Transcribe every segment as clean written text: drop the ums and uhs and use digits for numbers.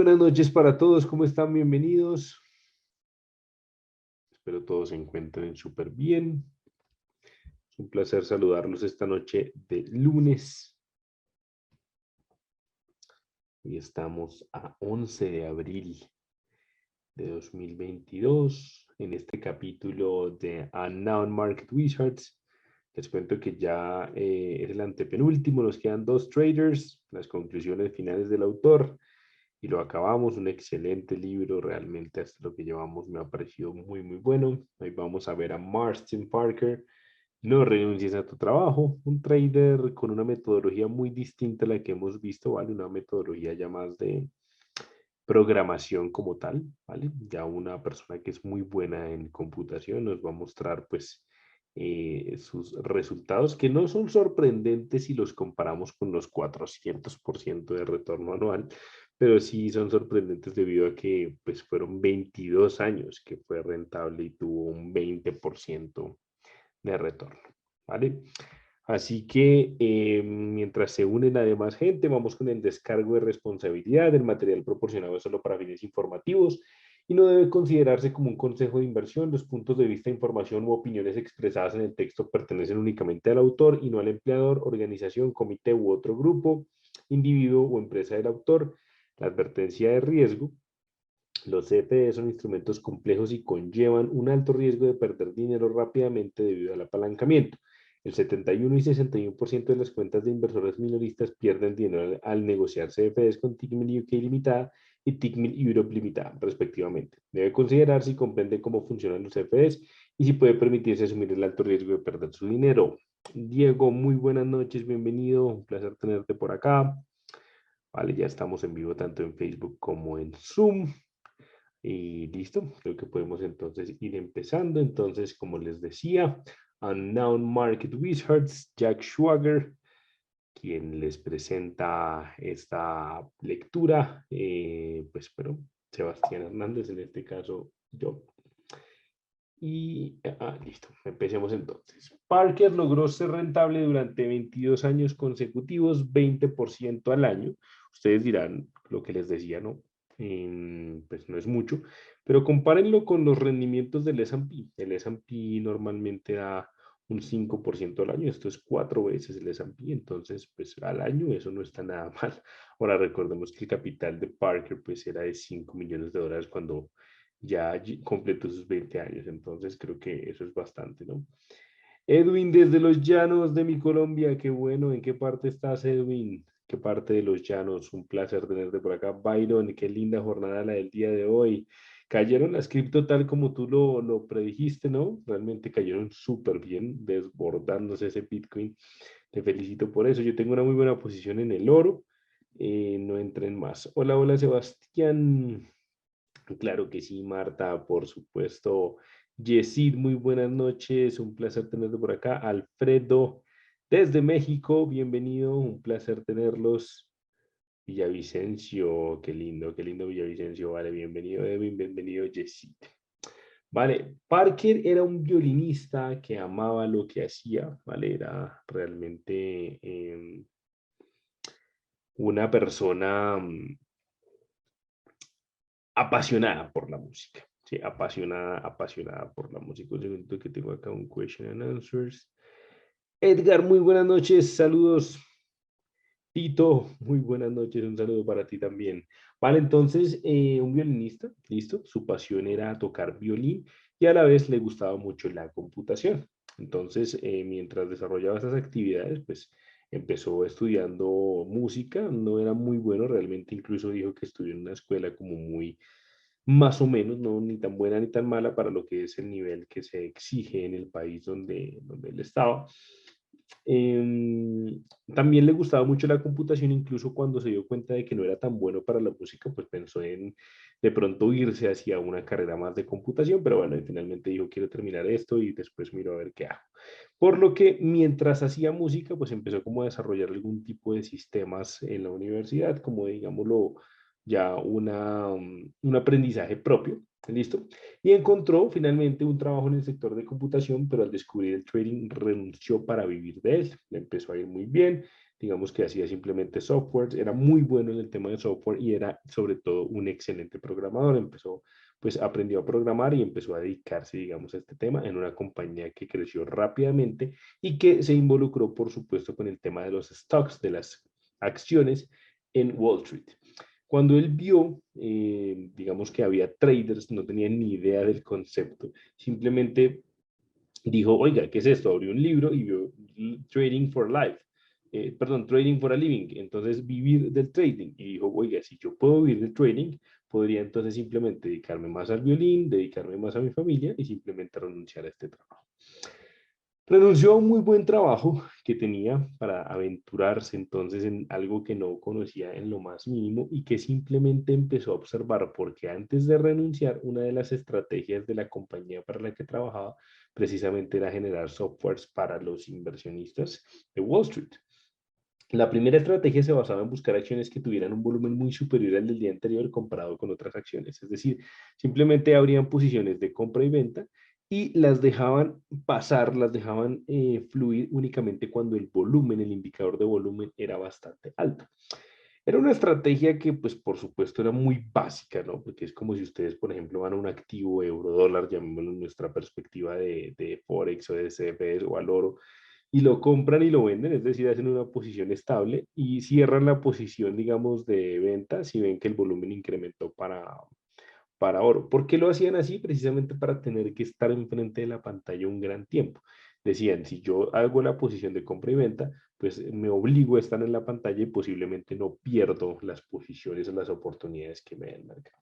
buenas noches para todos, ¿cómo están? Bienvenidos. Espero todos se encuentren súper bien. Es un placer saludarlos esta noche de lunes. Hoy estamos a 11 de abril de 2022 en este capítulo de Unknown Market Wizards. Les cuento que ya es el antepenúltimo, nos quedan 2 traders, las conclusiones finales del autor. Y lo acabamos, un excelente libro, realmente hasta lo que llevamos me ha parecido muy, muy bueno. Hoy vamos a ver a Marston Parker, No renuncies a tu trabajo, un trader con una metodología muy distinta a la que hemos visto, ¿vale? Una metodología ya más de programación como tal, ¿vale? Ya una persona que es muy buena en computación nos va a mostrar, pues, sus resultados que no son sorprendentes si los comparamos con los 400% de retorno anual, pero sí son sorprendentes debido a que, pues, fueron 22 años que fue rentable y tuvo un 20% de retorno, ¿vale? Así que mientras se unen además gente, vamos con el descargo de responsabilidad. El material proporcionado es solo para fines informativos y no debe considerarse como un consejo de inversión. Los puntos de vista, información u opiniones expresadas en el texto pertenecen únicamente al autor y no al empleador, organización, comité u otro grupo, individuo o empresa del autor. La advertencia de riesgo. Los CFD son instrumentos complejos y conllevan un alto riesgo de perder dinero rápidamente debido al apalancamiento. El 71 y 61% de las cuentas de inversores minoristas pierden dinero al negociar CFDs con Tickmill UK Limitada y Tickmill Europe Limitada, respectivamente. Debe considerar si comprende cómo funcionan los CFDs y si puede permitirse asumir el alto riesgo de perder su dinero. Diego, muy buenas noches, bienvenido, un placer tenerte por acá. Vale, ya estamos en vivo tanto en Facebook como en Zoom. Y listo, creo que podemos entonces ir empezando. Entonces, como les decía, Unknown Market Wizards, Jack Schwager, quien les presenta esta lectura, pues, pero Sebastián Hernández, en este caso yo. Y listo, empecemos entonces. Parker logró ser rentable durante 22 años consecutivos, 20% al año. Ustedes dirán lo que les decía, ¿no? Pues no es mucho, pero compárenlo con los rendimientos del S&P. El S&P normalmente da un 5% al año, esto es 4 veces el S&P, entonces pues al año eso no está nada mal. Ahora recordemos que el capital de Parker pues era de $5 millones cuando ya completó sus 20 años, entonces creo que eso es bastante, ¿no? Edwin, desde los llanos de mi Colombia, qué bueno, ¿en qué parte estás, Edwin? ¿Qué parte de los llanos? Un placer tenerte por acá. Byron, qué linda jornada la del día de hoy. Cayeron las cripto tal como tú lo predijiste, ¿no? Realmente cayeron súper bien, desbordándose ese Bitcoin. Te felicito por eso. Yo tengo una muy buena posición en el oro. No entren más. Hola, hola, Sebastián. Claro que sí, Marta, por supuesto. Yesid, muy buenas noches, un placer tenerte por acá. Alfredo, desde México, bienvenido, un placer tenerlos. Villavicencio, qué lindo Villavicencio, vale, bienvenido Edwin, bienvenido Yesid. Vale, Parker era un violinista que amaba lo que hacía, vale, era realmente una persona apasionada por la música. Sí, apasionada, apasionada por la música. Un segundo que tengo acá un question and answers. Edgar, muy buenas noches, saludos. Tito, muy buenas noches, un saludo para ti también. Vale, entonces, un violinista, listo, su pasión era tocar violín y a la vez le gustaba mucho la computación. Entonces, mientras desarrollaba esas actividades, pues empezó estudiando música, no era muy bueno, realmente incluso dijo que estudió en una escuela como muy más o menos, no ni tan buena ni tan mala para lo que es el nivel que se exige en el país donde él estaba. Eh, También le gustaba mucho la computación, incluso cuando se dio cuenta de que no era tan bueno para la música, pues pensó en de pronto irse hacia una carrera más de computación, pero bueno, y finalmente dijo, quiero terminar esto y después miro a ver qué hago. Por lo que mientras hacía música, pues empezó como a desarrollar algún tipo de sistemas en la universidad, como digámoslo, ya un aprendizaje propio, ¿listo? Y encontró finalmente un trabajo en el sector de computación, pero al descubrir el trading renunció para vivir de él. Le empezó a ir muy bien, digamos que hacía simplemente software, era muy bueno en el tema de software y era sobre todo un excelente programador. Empezó, pues aprendió a programar y empezó a dedicarse, digamos, a este tema en una compañía que creció rápidamente y que se involucró, por supuesto, con el tema de los stocks, de las acciones en Wall Street. Cuando él vio, digamos que había traders, no tenía ni idea del concepto, simplemente dijo, oiga, ¿qué es esto? Abrió un libro y vio Trading for Life, perdón, Trading for a Living, entonces vivir del trading. Y dijo, oiga, si yo puedo vivir del trading, podría entonces simplemente dedicarme más al violín, dedicarme más a mi familia y simplemente renunciar a este trabajo. Renunció a un muy buen trabajo que tenía para aventurarse entonces en algo que no conocía en lo más mínimo y que simplemente empezó a observar porque antes de renunciar, una de las estrategias de la compañía para la que trabajaba precisamente era generar softwares para los inversionistas de Wall Street. La primera estrategia se basaba en buscar acciones que tuvieran un volumen muy superior al del día anterior comparado con otras acciones. Es decir, simplemente abrían posiciones de compra y venta y las dejaban pasar, las dejaban fluir únicamente cuando el volumen, el indicador de volumen era bastante alto. Era una estrategia que, pues, por supuesto, era muy básica, ¿no? Porque es como si ustedes, por ejemplo, van a un activo euro-dólar, llamémoslo en nuestra perspectiva de Forex o de CFDs o al oro, y lo compran y lo venden, es decir, hacen una posición estable y cierran la posición, digamos, de venta si ven que el volumen incrementó para oro. ¿Por qué lo hacían así? Precisamente para tener que estar enfrente de la pantalla un gran tiempo. Decían, si yo hago la posición de compra y venta, pues me obligo a estar en la pantalla y posiblemente no pierdo las posiciones o las oportunidades que me da el mercado.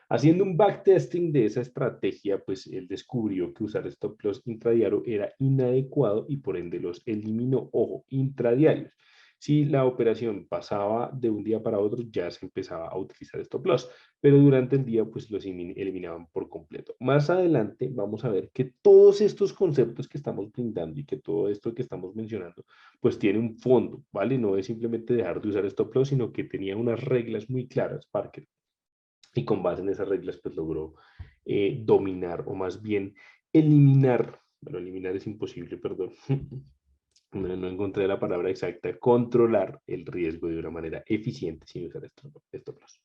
Haciendo un backtesting de esa estrategia, pues él descubrió que usar stop loss intradiario era inadecuado y por ende los eliminó. Ojo, intradiarios. Si la operación pasaba de un día para otro, ya se empezaba a utilizar stop loss, pero durante el día, pues los eliminaban por completo. Más adelante vamos a ver que todos estos conceptos que estamos brindando y que todo esto que estamos mencionando, pues tiene un fondo, ¿vale? No es simplemente dejar de usar stop loss, sino que tenía unas reglas muy claras, Parker, y con base en esas reglas pues logró dominar o más bien eliminar, bueno, eliminar es imposible, perdón, no encontré la palabra exacta, controlar el riesgo de una manera eficiente sin usar stop loss.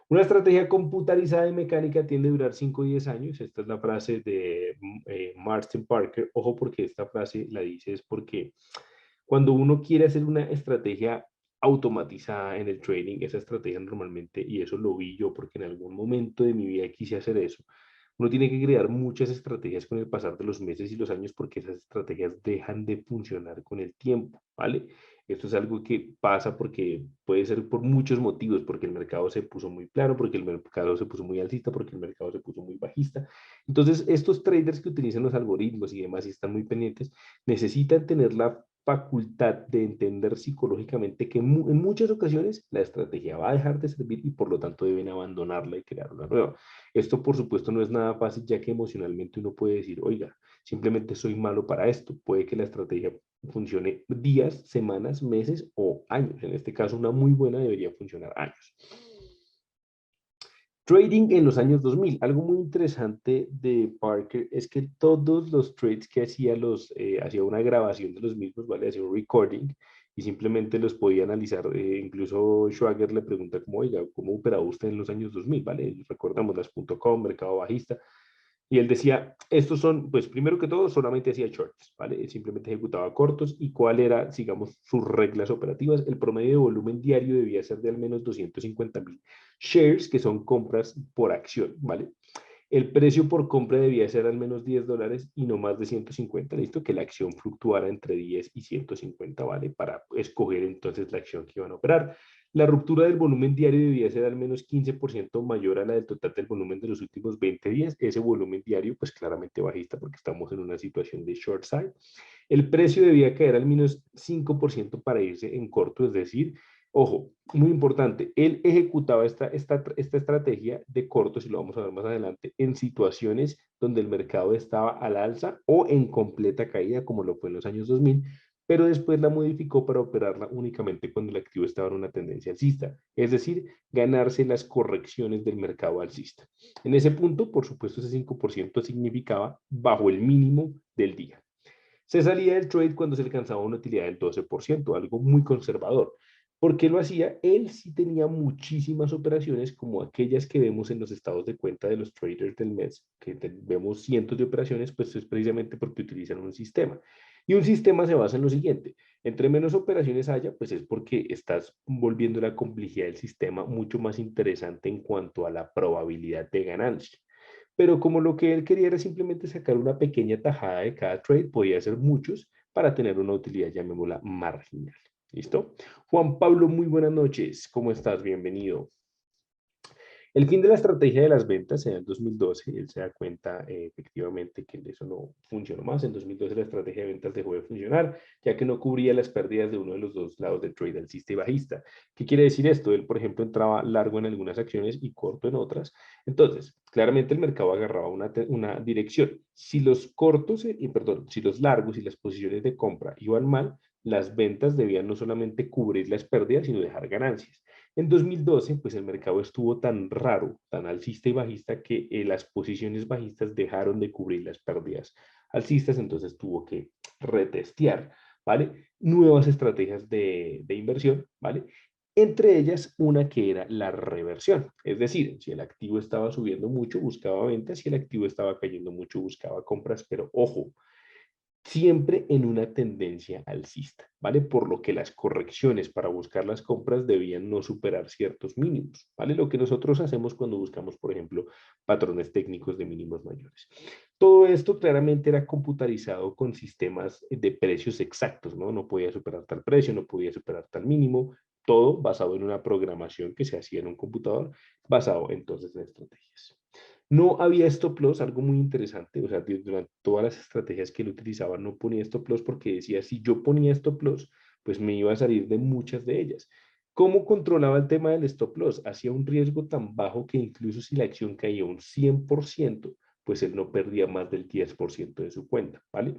Una estrategia computarizada y mecánica tiende a durar 5 o 10 años. Esta es la frase de Martin Parker. Ojo, porque esta frase la dice es porque cuando uno quiere hacer una estrategia automatizada en el trading, esa estrategia normalmente, y eso lo vi yo porque en algún momento de mi vida quise hacer eso, uno tiene que crear muchas estrategias con el pasar de los meses y los años porque esas estrategias dejan de funcionar con el tiempo, ¿vale? Esto es algo que pasa porque puede ser por muchos motivos, porque el mercado se puso muy plano, porque el mercado se puso muy alcista, porque el mercado se puso muy bajista. Entonces, estos traders que utilizan los algoritmos y demás y están muy pendientes, necesitan tener la facultad de entender psicológicamente que en muchas ocasiones la estrategia va a dejar de servir y por lo tanto deben abandonarla y crear una nueva. Esto, por supuesto, no es nada fácil, ya que emocionalmente uno puede decir, oiga, simplemente soy malo para esto. Puede que la estrategia funcione días, semanas, meses o años. En este caso, una muy buena debería funcionar años. Trading en los años 2000. Algo muy interesante de Parker es que todos los trades que hacía, hacía una grabación de los mismos, ¿vale? Hacía un recording y simplemente los podía analizar. Incluso Schwager le pregunta como, oiga, ¿cómo operaba usted en los años 2000? ¿Vale? Recordamos las .com, mercado bajista. Y él decía, estos son, pues primero que todo, solamente hacía shorts, ¿vale? Él simplemente ejecutaba cortos y cuál era, digamos, sus reglas operativas. El promedio de volumen diario debía ser de al menos 250,000 shares, que son compras por acción, ¿vale? El precio por compra debía ser al menos $10 y no más de 150, listo, que la acción fluctuara entre 10 y 150, ¿vale? Para escoger entonces la acción que iban a operar. La ruptura del volumen diario debía ser al menos 15% mayor a la del total del volumen de los últimos 20 días. Ese volumen diario, pues claramente bajista porque estamos en una situación de short side. El precio debía caer al menos 5% para irse en corto, es decir, ojo, muy importante, él ejecutaba esta estrategia de cortos, y lo vamos a ver más adelante, en situaciones donde el mercado estaba al alza o en completa caída, como lo fue en los años 2000, pero después la modificó para operarla únicamente cuando el activo estaba en una tendencia alcista, es decir, ganarse las correcciones del mercado alcista. En ese punto, por supuesto, ese 5% significaba bajo el mínimo del día. Se salía del trade cuando se alcanzaba una utilidad del 12%, algo muy conservador. ¿Por qué lo hacía? Él sí tenía muchísimas operaciones como aquellas que vemos en los estados de cuenta de los traders del mes, que vemos cientos de operaciones, pues es precisamente porque utilizan un sistema. Y un sistema se basa en lo siguiente: entre menos operaciones haya, pues es porque estás volviendo la complejidad del sistema mucho más interesante en cuanto a la probabilidad de ganancia. Pero como lo que él quería era simplemente sacar una pequeña tajada de cada trade, podía hacer muchos para tener una utilidad, llamémosla, marginal. ¿Listo? Juan Pablo, muy buenas noches. ¿Cómo estás? Bienvenido. El fin de la estrategia de las ventas en el 2012, él se da cuenta efectivamente que eso no funcionó más. En 2012 la estrategia de ventas dejó de funcionar, ya que no cubría las pérdidas de uno de los dos lados del trade, alcista y bajista. ¿Qué quiere decir esto? Él, por ejemplo, entraba largo en algunas acciones y corto en otras. Entonces, claramente el mercado agarraba una dirección. Si los cortos, perdón, si los largos y las posiciones de compra iban mal, las ventas debían no solamente cubrir las pérdidas, sino dejar ganancias. En 2012, pues el mercado estuvo tan raro, tan alcista y bajista, que las posiciones bajistas dejaron de cubrir las pérdidas alcistas, entonces tuvo que retestear, ¿vale? Nuevas estrategias de inversión, ¿vale? Entre ellas, una que era la reversión, es decir, si el activo estaba subiendo mucho, buscaba ventas, si el activo estaba cayendo mucho, buscaba compras, pero ojo, siempre en una tendencia alcista, ¿vale? Por lo que las correcciones para buscar las compras debían no superar ciertos mínimos, ¿vale? Lo que nosotros hacemos cuando buscamos, por ejemplo, patrones técnicos de mínimos mayores. Todo esto claramente era computarizado con sistemas de precios exactos, ¿no? No podía superar tal precio, no podía superar tal mínimo, todo basado en una programación que se hacía en un computador, basado entonces en estrategias. No había stop loss, algo muy interesante, o sea, durante todas las estrategias que él utilizaba no ponía stop loss porque decía, si yo ponía stop loss, pues me iba a salir de muchas de ellas. ¿Cómo controlaba el tema del stop loss? Hacía un riesgo tan bajo que incluso si la acción caía un 100%, pues él no perdía más del 10% de su cuenta, ¿vale?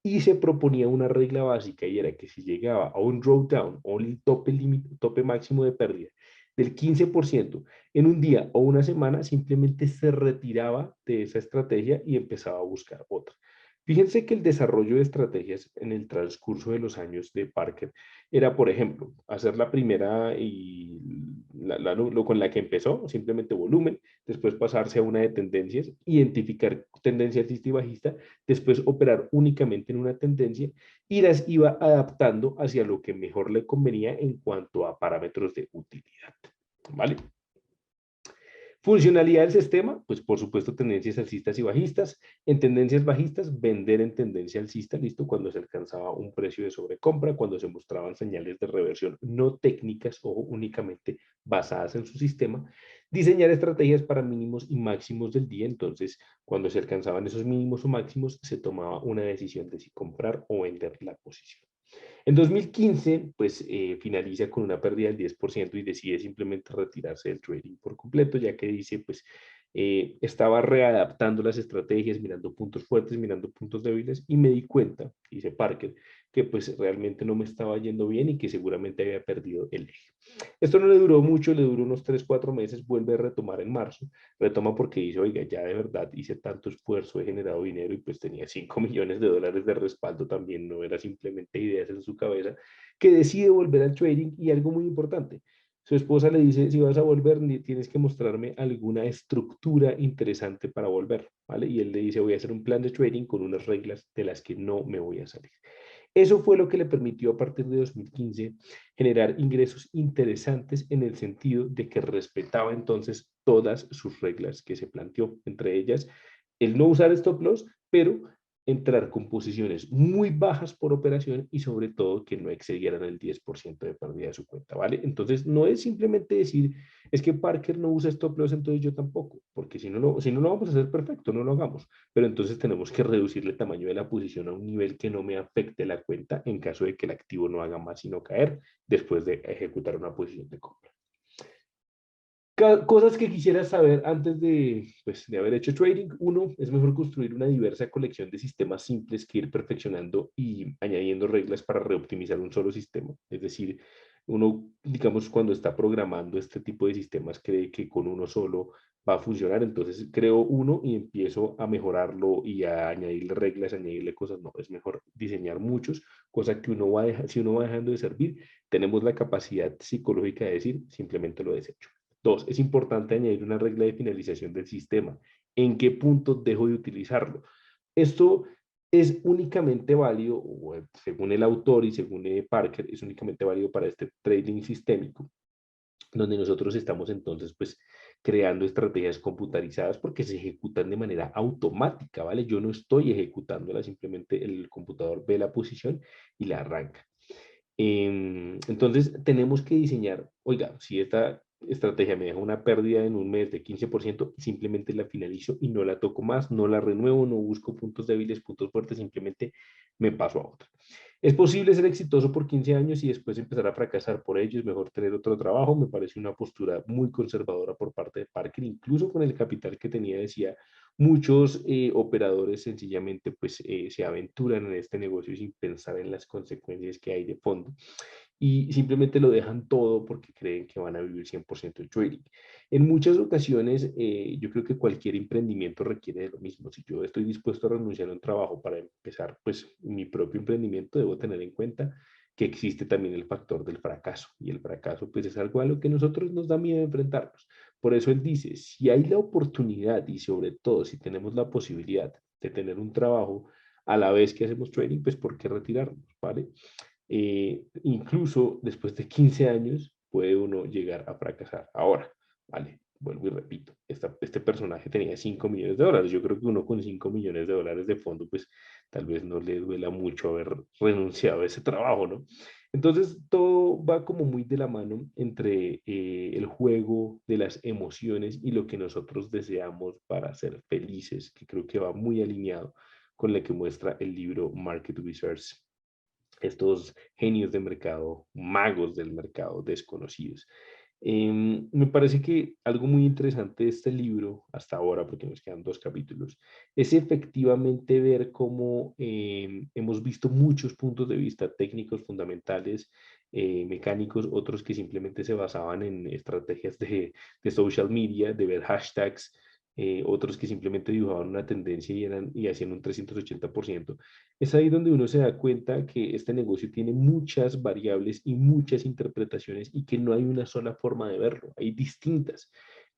Y se proponía una regla básica y era que si llegaba a un drawdown o el tope máximo de pérdida del 15% en un día o una semana, simplemente se retiraba de esa estrategia y empezaba a buscar otra. Fíjense que el desarrollo de estrategias en el transcurso de los años de Parker era, por ejemplo, hacer la primera y lo con la que empezó, simplemente volumen, después pasarse a una de tendencias, identificar tendencia alcista y bajista, después operar únicamente en una tendencia y las iba adaptando hacia lo que mejor le convenía en cuanto a parámetros de utilidad. ¿Vale? Funcionalidad del sistema, pues por supuesto tendencias alcistas y bajistas. En tendencias bajistas, vender en tendencia alcista, listo, cuando se alcanzaba un precio de sobrecompra, cuando se mostraban señales de reversión no técnicas o únicamente basadas en su sistema. Diseñar estrategias para mínimos y máximos del día, entonces cuando se alcanzaban esos mínimos o máximos, se tomaba una decisión de si comprar o vender la posición. En 2015, pues finaliza con una pérdida del 10% y decide simplemente retirarse del trading por completo, ya que dice, pues estaba readaptando las estrategias, mirando puntos fuertes, mirando puntos débiles, y me di cuenta, dice Parker, que pues realmente no me estaba yendo bien y que seguramente había perdido el eje. Esto no le duró mucho, le duró unos 3, 4 meses, vuelve a retomar en marzo, retoma porque dice, oiga, ya de verdad hice tanto esfuerzo, he generado dinero y pues tenía 5 millones de dólares de respaldo también, no era simplemente ideas en su cabeza, que decide volver al trading y algo muy importante. Su esposa le dice, si vas a volver, tienes que mostrarme alguna estructura interesante para volver, ¿vale? Y él le dice, voy a hacer un plan de trading con unas reglas de las que no me voy a salir. Eso fue lo que le permitió a partir de 2015 generar ingresos interesantes en el sentido de que respetaba entonces todas sus reglas que se planteó, entre ellas el no usar stop loss, pero entrar con posiciones muy bajas por operación y sobre todo que no excedieran el 10% de pérdida de su cuenta, ¿vale? Entonces no es simplemente decir, es que Parker no usa stop loss, entonces yo tampoco, porque si no lo vamos a hacer perfecto, no lo hagamos, pero entonces tenemos que reducirle el tamaño de la posición a un nivel que no me afecte la cuenta en caso de que el activo no haga más sino caer después de ejecutar una posición de compra. Cosas que quisiera saber antes de haber hecho trading. Uno, es mejor construir una diversa colección de sistemas simples que ir perfeccionando y añadiendo reglas para reoptimizar un solo sistema. Es decir, uno, digamos, cuando está programando este tipo de sistemas, cree que con uno solo va a funcionar, entonces creo uno y empiezo a mejorarlo y a añadirle reglas, añadirle cosas. No, es mejor diseñar muchos, cosa que uno va si uno va dejando de servir, tenemos la capacidad psicológica de decir, simplemente lo desecho. Dos, es importante añadir una regla de finalización del sistema. ¿En qué punto dejo de utilizarlo? Esto es únicamente válido, o, según el autor y según Parker, es únicamente válido para este trading sistémico, donde nosotros estamos entonces pues creando estrategias computarizadas porque se ejecutan de manera automática, ¿vale? Yo no estoy ejecutándola, simplemente el computador ve la posición y la arranca. Entonces, tenemos que diseñar, oiga, si esta estrategia me deja una pérdida en un mes de 15%, simplemente la finalizo y no la toco más, no la renuevo, no busco puntos débiles, puntos fuertes, simplemente me paso a otra. Es posible ser exitoso por 15 años y después empezar a fracasar por ello, es mejor tener otro trabajo, me parece una postura muy conservadora por parte de Parker, incluso con el capital que tenía, decía, muchos operadores sencillamente pues se aventuran en este negocio sin pensar en las consecuencias que hay de fondo y simplemente lo dejan todo porque creen que van a vivir 100% el trading. En muchas ocasiones, yo creo que cualquier emprendimiento requiere de lo mismo. Si yo estoy dispuesto a renunciar a un trabajo para empezar pues mi propio emprendimiento, debo tener en cuenta que existe también el factor del fracaso y el fracaso pues es algo a lo que nosotros nos da miedo enfrentarnos. Por eso él dice, si hay la oportunidad y sobre todo si tenemos la posibilidad de tener un trabajo a la vez que hacemos trading, pues ¿por qué retirarnos? ¿Vale? Incluso después de 15 años puede uno llegar a fracasar. Ahora, vale, vuelvo y repito, este personaje tenía 5 millones de dólares. Yo creo que uno con 5 millones de dólares de fondo, pues tal vez no le duela mucho haber renunciado a ese trabajo, ¿no? Entonces, todo va como muy de la mano entre el juego de las emociones y lo que nosotros deseamos para ser felices, que creo que va muy alineado con lo que muestra el libro Market Research, estos genios de mercado, magos del mercado, desconocidos. Me parece que algo muy interesante de este libro, hasta ahora, porque nos quedan 2 capítulos, es efectivamente ver cómo hemos visto muchos puntos de vista técnicos fundamentales, mecánicos, otros que simplemente se basaban en estrategias de social media, de ver hashtags, otros que simplemente dibujaban una tendencia y hacían un 380%. Es ahí donde uno se da cuenta que este negocio tiene muchas variables y muchas interpretaciones y que no hay una sola forma de verlo, hay distintas.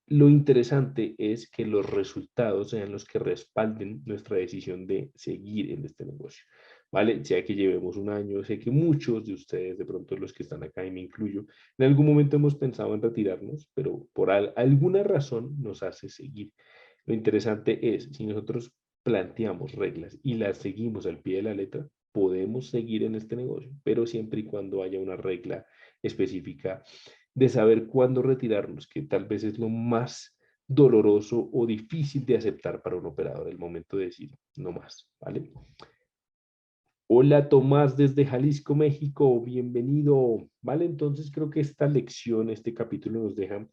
Lo interesante es que los resultados sean los que respalden nuestra decisión de seguir en este negocio, ¿vale? Sea que llevemos un año, sé que muchos de ustedes, de pronto los que están acá y me incluyo, en algún momento hemos pensado en retirarnos, pero por alguna razón nos hace seguir. Lo interesante es, si nosotros planteamos reglas y las seguimos al pie de la letra, podemos seguir en este negocio, pero siempre y cuando haya una regla específica de saber cuándo retirarnos, que tal vez es lo más doloroso o difícil de aceptar para un operador, el momento de decir no más, ¿vale? Hola Tomás desde Jalisco, México, bienvenido. Vale, entonces creo que esta lección, este capítulo nos deja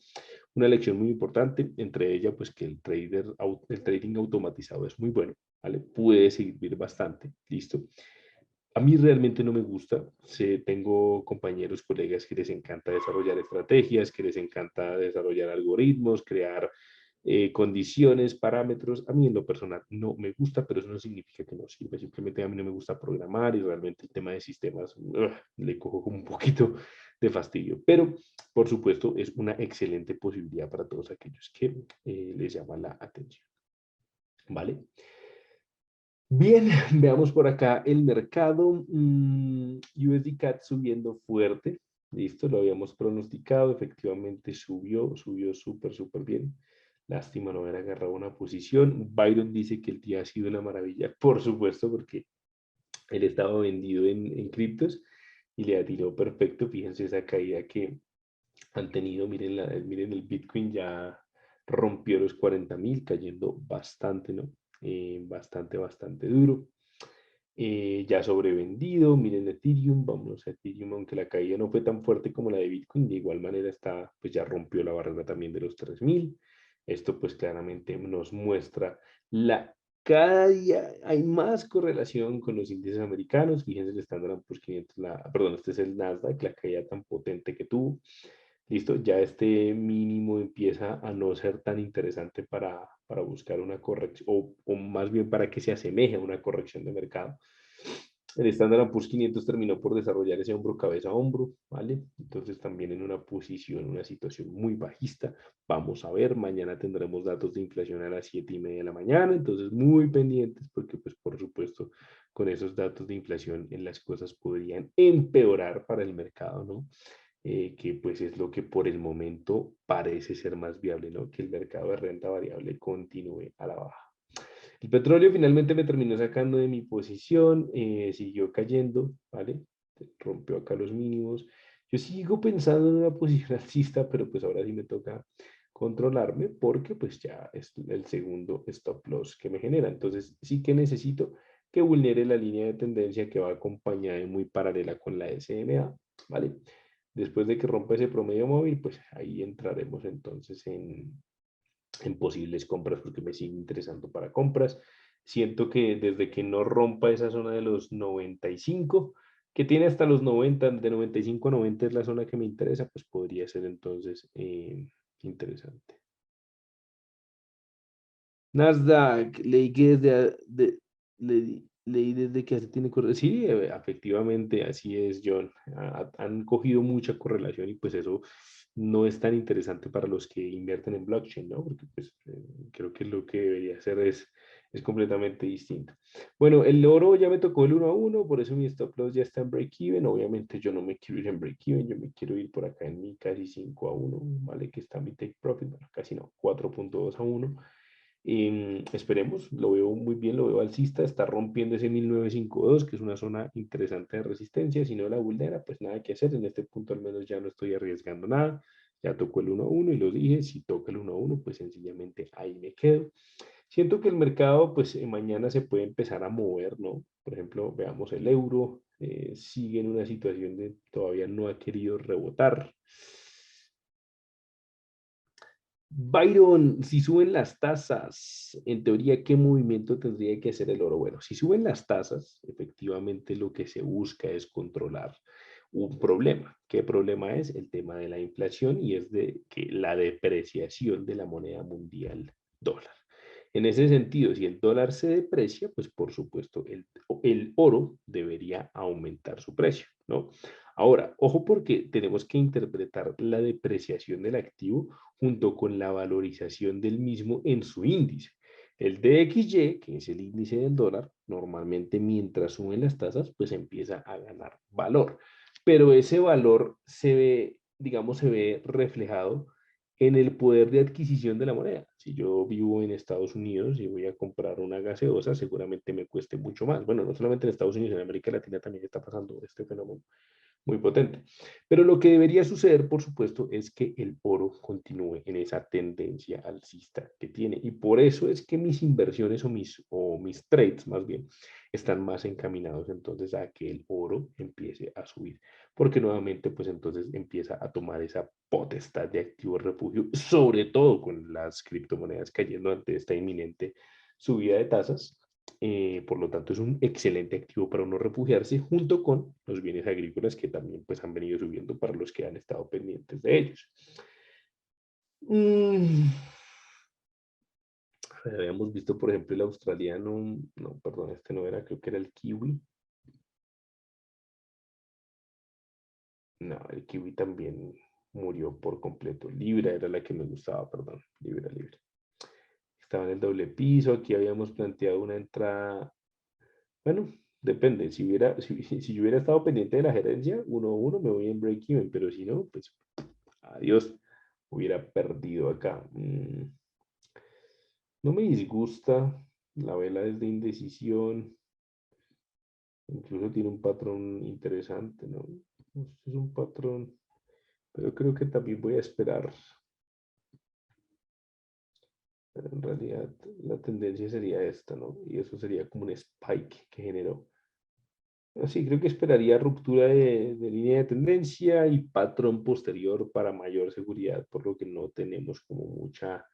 una lección muy importante, entre ellas pues que el trading automatizado es muy bueno, ¿vale? Puede servir bastante, listo. A mí realmente no me gusta, tengo compañeros, colegas que les encanta desarrollar estrategias, que les encanta desarrollar algoritmos, crear condiciones, parámetros. A mí en lo personal no me gusta, pero eso no significa que no sirva. Simplemente a mí no me gusta programar y realmente el tema de sistemas le cojo como un poquito de fastidio. Pero, por supuesto, es una excelente posibilidad para todos aquellos que les llama la atención. ¿Vale? Bien, veamos por acá el mercado. USD CAD subiendo fuerte. Listo, lo habíamos pronosticado. Efectivamente subió súper, súper bien. Lástima no haber agarrado una posición. Byron dice que el día ha sido una maravilla, por supuesto, porque él estaba vendido en criptos y le atiró perfecto. Fíjense esa caída que han tenido. Miren, miren el Bitcoin ya rompió los 40.000, cayendo bastante, ¿no? Bastante, bastante duro. Ya sobrevendido, miren Ethereum, vamos a Ethereum, aunque la caída no fue tan fuerte como la de Bitcoin, de igual manera está, pues ya rompió la barrera también de los 3.000. Esto pues claramente nos muestra cada día hay más correlación con los índices americanos. Fíjense el Standard Poor's 500, perdón, este es el Nasdaq, la caída tan potente que tuvo. ¿Listo? Ya este mínimo empieza a no ser tan interesante para buscar una corrección, o más bien para que se asemeje a una corrección de mercado. El Standard Poor's 500 terminó por desarrollar ese hombro cabeza a hombro, ¿vale? Entonces también en una posición, una situación muy bajista. Vamos a ver, mañana tendremos datos de inflación a las 7:30 de la mañana, entonces muy pendientes porque pues por supuesto con esos datos de inflación en las cosas podrían empeorar para el mercado, ¿no? Que pues es lo que por el momento parece ser más viable, ¿no? Que el mercado de renta variable continúe a la baja. El petróleo finalmente me terminó sacando de mi posición, siguió cayendo, ¿vale? Rompió acá los mínimos. Yo sigo pensando en una posición alcista, pero pues ahora sí me toca controlarme porque pues ya es el segundo stop loss que me genera. Entonces sí que necesito que vulnere la línea de tendencia que va acompañada y muy paralela con la SMA, ¿vale? Después de que rompa ese promedio móvil, pues ahí entraremos entonces en posibles compras porque me sigue interesando para compras. Siento que desde que no rompa esa zona de los 95, que tiene hasta los 90, de 95 a 90 es la zona que me interesa, pues podría ser entonces interesante. Nasdaq, leí que leí desde que así tiene correlación. Sí, efectivamente, así es, John. Han cogido mucha correlación y pues eso no es tan interesante para los que invierten en blockchain, ¿no? Porque pues creo que lo que debería hacer es completamente distinto. Bueno, el oro ya me tocó el 1 a 1, por eso mi stop loss ya está en break-even. Obviamente yo no me quiero ir en break-even, yo me quiero ir por acá en mi casi 5 a 1, ¿vale? Que está mi take profit, bueno, casi no, 4.2 a 1. Esperemos, lo veo muy bien, lo veo alcista, está rompiendo ese 1952, que es una zona interesante de resistencia. Si no la vulnera, pues nada que hacer. En este punto al menos ya no estoy arriesgando nada. Ya tocó el 1 a 1 y lo dije, si toca el 1 a 1, pues sencillamente ahí me quedo. Siento que el mercado, pues mañana se puede empezar a mover, ¿no? Por ejemplo, veamos el euro, sigue en una situación de todavía no ha querido rebotar. Byron, si suben las tasas, en teoría, ¿qué movimiento tendría que hacer el oro? Bueno, si suben las tasas, efectivamente lo que se busca es controlar un problema. ¿Qué problema es? El tema de la inflación y es de que la depreciación de la moneda mundial dólar. En ese sentido, si el dólar se deprecia, pues por supuesto el oro debería aumentar su precio, ¿no? Ahora, ojo porque tenemos que interpretar la depreciación del activo junto con la valorización del mismo en su índice. El DXY, que es el índice del dólar, normalmente mientras suben las tasas, pues empieza a ganar valor. Pero ese valor se ve, digamos, se ve reflejado en el poder de adquisición de la moneda. Si yo vivo en Estados Unidos y voy a comprar una gaseosa, seguramente me cueste mucho más. Bueno, no solamente en Estados Unidos, en América Latina también está pasando este fenómeno muy potente. Pero lo que debería suceder, por supuesto, es que el oro continúe en esa tendencia alcista que tiene. Y por eso es que mis inversiones o mis trades, más bien, están más encaminados entonces a que el oro empiece a subir. Porque nuevamente, pues entonces empieza a tomar esa potestad de activo refugio, sobre todo con las criptomonedas cayendo ante esta inminente subida de tasas. Por lo tanto, es un excelente activo para uno refugiarse junto con los bienes agrícolas que también pues, han venido subiendo para los que han estado pendientes de ellos. Mm, habíamos visto, por ejemplo, el australiano, no, perdón, este no era, creo que era el kiwi. No, el kiwi también murió por completo. Libra era la que me gustaba, perdón, Libra. Estaba en el doble piso, aquí habíamos planteado una entrada. Bueno, depende. Si yo hubiera estado pendiente de la gerencia, 1 a 1 me voy en break-even, pero si no, pues adiós. Hubiera perdido acá. No me disgusta. La vela es de indecisión. Incluso tiene un patrón interesante, ¿no? Este es un patrón. Pero creo que también voy a esperar. Pero en realidad, la tendencia sería esta, ¿no? Y eso sería como un spike que generó. Sí, creo que esperaría ruptura de línea de tendencia y patrón posterior para mayor seguridad, por lo que no tenemos como mucha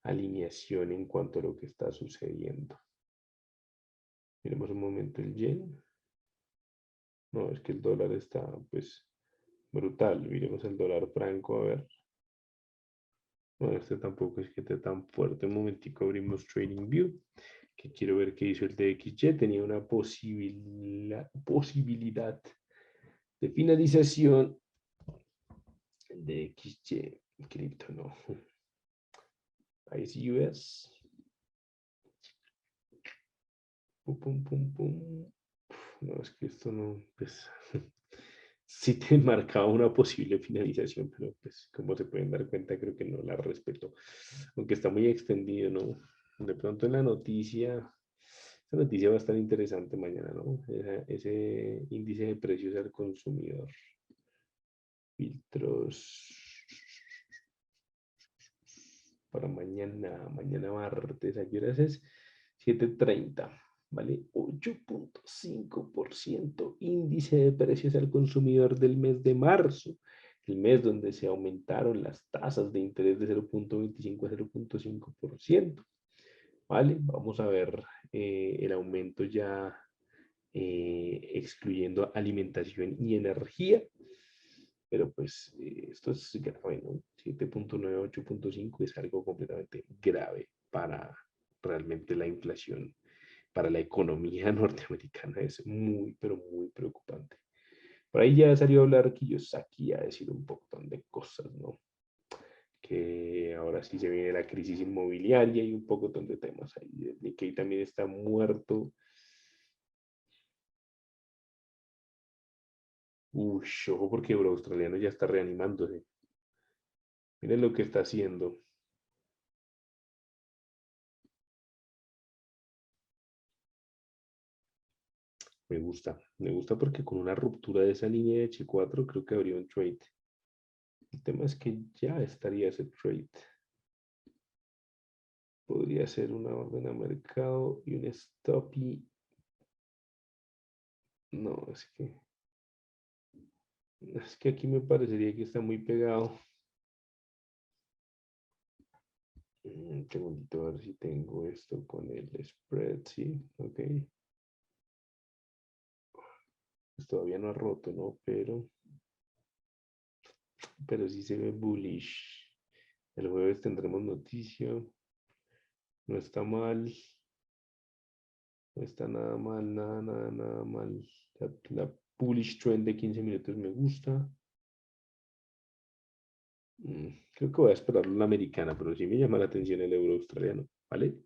alineación en cuanto a lo que está sucediendo. Miremos un momento el yen. No, es que el dólar está pues Brutal. Miremos el dólar franco, a ver. Bueno, este tampoco es que esté tan fuerte. Un momentico abrimos TradingView, que quiero ver qué hizo el DXY. Tenía una posibilidad de finalización. El DXY, cripto no. País US. Pum, pum, pum, pum. No, es que esto no, pues, sí te marcaba una posible finalización, pero pues como se pueden dar cuenta, creo que no la respeto. Aunque está muy extendido, ¿no? De pronto en la noticia, esa noticia va a estar interesante mañana, ¿no? Ese índice de precios al consumidor. Filtros para mañana martes, ¿a qué horas es? 7:30, ¿vale? 8.5% índice de precios al consumidor del mes de marzo, el mes donde se aumentaron las tasas de interés de 0.25 a 0.5%, ¿vale? Vamos a ver el aumento ya excluyendo alimentación y energía. Pero pues esto es grave, ¿no? 7.9, 8.5 es algo completamente grave para realmente la inflación, para la economía norteamericana. Es muy, pero muy preocupante. Por ahí ya salió a hablar Kiyosaki a decir un montón de cosas, ¿no? Que ahora sí se viene la crisis inmobiliaria y un poco de temas ahí. El Nikkei también está muerto. Uy, ojo porque el australiano ya está reanimándose. Miren lo que está haciendo. Me gusta porque con una ruptura de esa línea de H4 creo que habría un trade. El tema es que ya estaría ese trade. Podría ser una orden a mercado y un stop y... No, es que aquí me parecería que está muy pegado. Un segundito a ver si tengo esto con el spread, sí, ok. Pues todavía no ha roto, ¿no? Pero sí se ve bullish. El jueves tendremos noticia. No está mal. No está nada mal, nada mal. La bullish trend de 15 minutos me gusta. Creo que voy a esperar la americana, pero sí me llama la atención el euro australiano, ¿vale?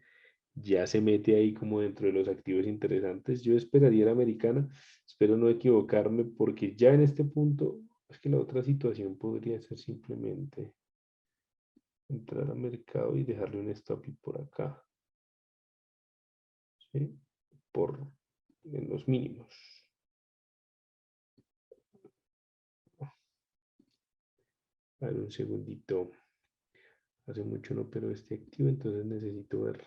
Ya se mete ahí como dentro de los activos interesantes. Yo esperaría la americana, espero no equivocarme, porque ya en este punto, es que la otra situación podría ser simplemente entrar al mercado y dejarle un stop y por acá, ¿sí? Por en los mínimos. A ver, un segundito. Hace mucho no pero este activo, entonces necesito ver.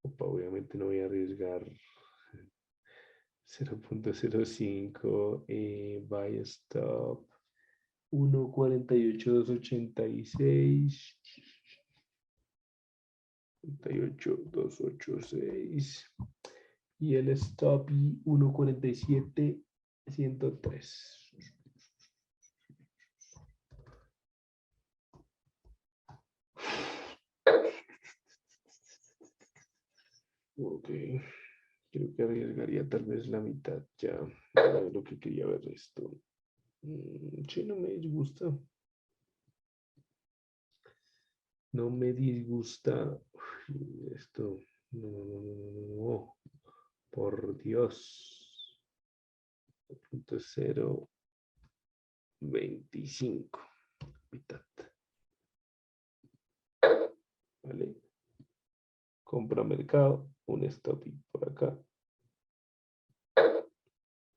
Opa, obviamente no voy a arriesgar 0.05, buy stop 1.48.286, 1.48.286 y el stop y 1.47.103. Ok, creo que arriesgaría tal vez la mitad ya. No es lo que quería ver esto. Sí, no me disgusta. No me disgusta. Uy, esto. No, no, no, no, no, no. Por Dios. 0.25. Mitad. ¿Vale? Compra mercado. Un stop por acá.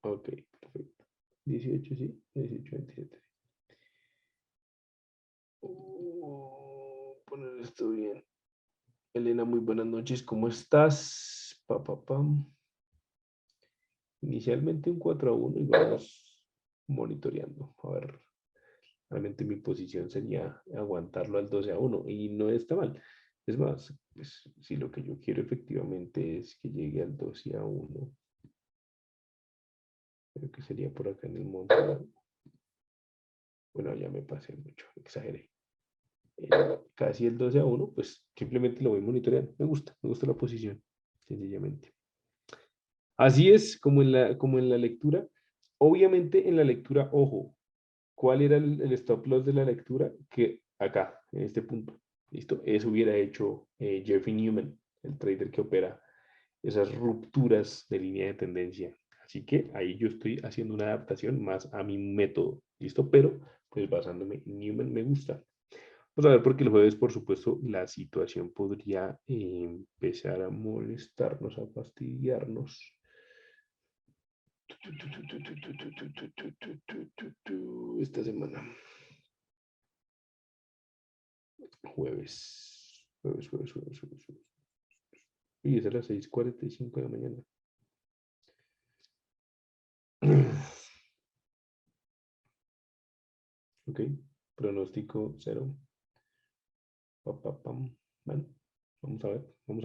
Ok, perfecto. 18, sí. 18, 27. Poner esto bien. Elena, muy buenas noches. ¿Cómo estás? Pa, pa, pam. Inicialmente un 4-1 y vamos monitoreando. A ver, realmente mi posición sería aguantarlo al 12-1 y no está mal. Es más, pues, si lo que yo quiero efectivamente es que llegue al 12-1, creo que sería por acá en el monto. Bueno, ya me pasé mucho, exageré. Casi el 12-1, pues simplemente lo voy monitoreando. Me gusta la posición, sencillamente. Así es como en la lectura. Obviamente en la lectura, ojo, ¿cuál era el stop loss de la lectura? Que acá, en este punto. ¿Listo? Eso hubiera hecho Jeffrey Newman, el trader que opera esas rupturas de línea de tendencia. Así que ahí yo estoy haciendo una adaptación más a mi método. ¿Listo? Pero pues basándome en Newman me gusta. Vamos a ver porque el jueves, por supuesto, la situación podría empezar a molestarnos, a fastidiarnos. Esta semana. Jueves. Y es a las 6:45 de la mañana. Ok, pronóstico 0. Bueno, vamos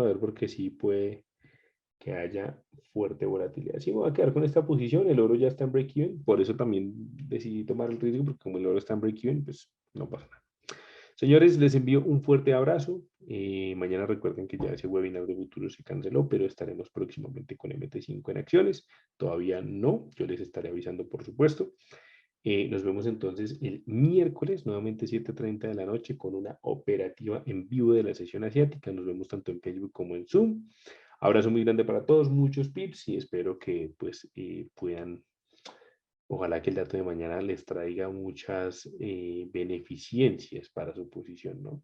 a ver porque sí puede que haya fuerte volatilidad. Sí, me voy a quedar con esta posición, el oro ya está en break-even, por eso también decidí tomar el riesgo, porque como el oro está en break-even, pues no pasa nada. Señores, les envío un fuerte abrazo. Mañana recuerden que ya ese webinar de futuros se canceló, pero estaremos próximamente con MT5 en acciones. Todavía no, yo les estaré avisando, por supuesto. Nos vemos entonces el miércoles, nuevamente 7:30 de la noche, con una operativa en vivo de la sesión asiática. Nos vemos tanto en Facebook como en Zoom. Abrazo muy grande para todos, muchos pips y espero que pues puedan, ojalá que el dato de mañana les traiga muchas beneficiencias para su posición, ¿no?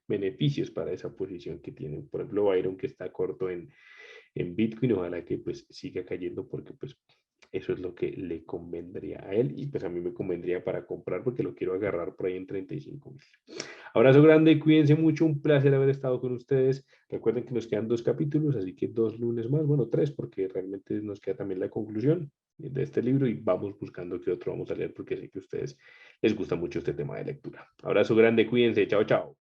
Beneficios para esa posición que tienen. Por ejemplo, Byron que está corto en Bitcoin, ojalá que pues siga cayendo porque pues eso es lo que le convendría a él y pues a mí me convendría para comprar porque lo quiero agarrar por ahí en 35.000. Abrazo grande, cuídense mucho, un placer haber estado con ustedes. Recuerden que nos quedan 2 capítulos, así que 2 lunes más, bueno, 3 porque realmente nos queda también la conclusión de este libro y vamos buscando qué otro vamos a leer porque sé que a ustedes les gusta mucho este tema de lectura. Abrazo grande, cuídense, chao, chao.